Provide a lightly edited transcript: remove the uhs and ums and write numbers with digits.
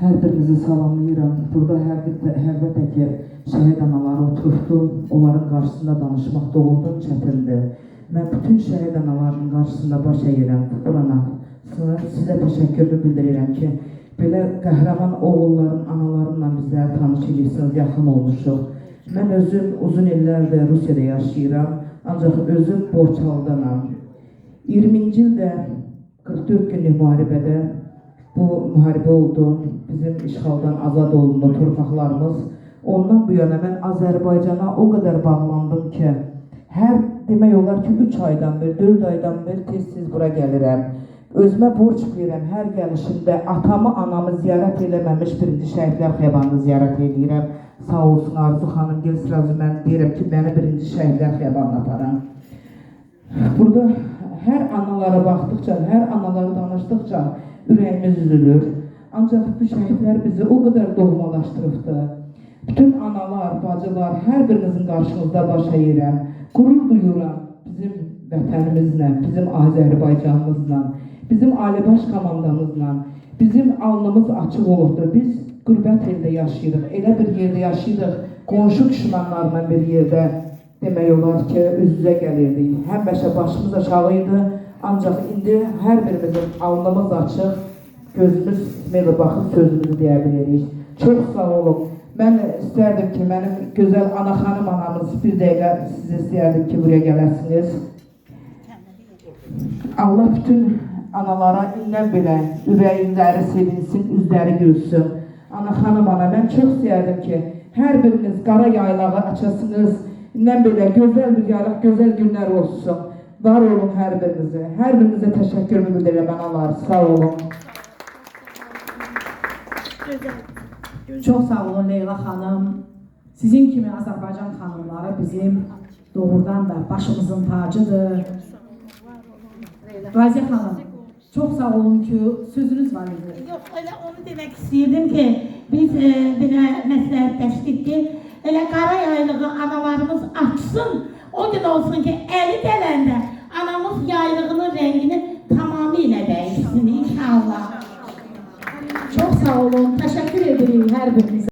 Hər birinizi salamlayıram. Burada əlbəttə ki, şəhid anaları oturdu. Onların qarşısında danışmaq doğrudan çətindir. Mən bütün şəhid anaların qarşısında baş əyirəm. Burana sizə təşəkkürümü bildirirəm ki, belə qəhrəman oğulların, analarınla bizlər tanış edirsiniz, yaxın olmuşuq. Mən özüm uzun illərdir Rusiyada yaşayıram, ancaq özüm Borçalıdanam. 20-ci ildə 44 günlük müharibədə bu müharibə oldu, bizim işğaldan azad olundu torpaqlarımız. Ondan bu yana mən Azərbaycana o qədər bağlandım ki, hər demək olar ki 3 aydan bir, 4 aydan bir tez-tez bura gəlirəm. Özümə borc verirəm, hər gəlişimdə atamı, anamı ziyarət eləməmiş birinci şəhidlər xiyabanını ziyarət edirəm. Sağ olsun Arzu xanım, gel sırası mən deyirəm ki, məni birinci şəhidlər xiyabanına aparam. Burada hər analara baxdıqca, hər analara danışdıqca ürəyimiz üzülür. Ancaq bu şəhidlər bizi o qədər doğmalaşdırıbdır. Bütün analar, bacılar, hər birinizin qarşınızda baş əyirəm. Qürur duyuram bizim vətənimizlə, bizim Azərbaycanımızla, bizim Alibaş komandamızla. Bizim alnımız açıq olubdur. Biz qürbət eldə yaşayırıq, elə bir yerdə yaşayırıq, qonşu düşmanlarla bir yerdə demək olar ki, üz-üzə gəlirdik. Həmişə başımız aşağı idi, ancaq indi hər birimizin alnımız açıq, gözümüz meyli baxıb sözümüzü deyə bilirik. Çox sağ olun. Mən istərdim ki, mənim gözəl ana xanım anamız bir dəqiqə sizi istərdim ki, buraya gələsiniz. Allah bütün analara indən belə ürəkləri sevinsin, üzləri gülsün. Ana xanım ana, mən çox istərdim ki, hər biriniz qara yaylağı açasınız, indən belə gözəl bir yaylaq, gözəl günlər olsun. Var olun hər birinizə. Hər birinizə təşəkkürümü bildirirəm analar. Sağ olun. Çok sağ olun Leyla Hanım. Sizin kimi Azərbaycan xanımları bizim doğrudan da başımızın tacıdır. Raziyə Hanım, çok sağ olun ki sözünüz var idi. Yox, elə onu demək istəyirdim ki, biz belə məsləhətləşdik ki, elə qara yaylığı analarımız açsın, o gün olsun ki, əli gələndə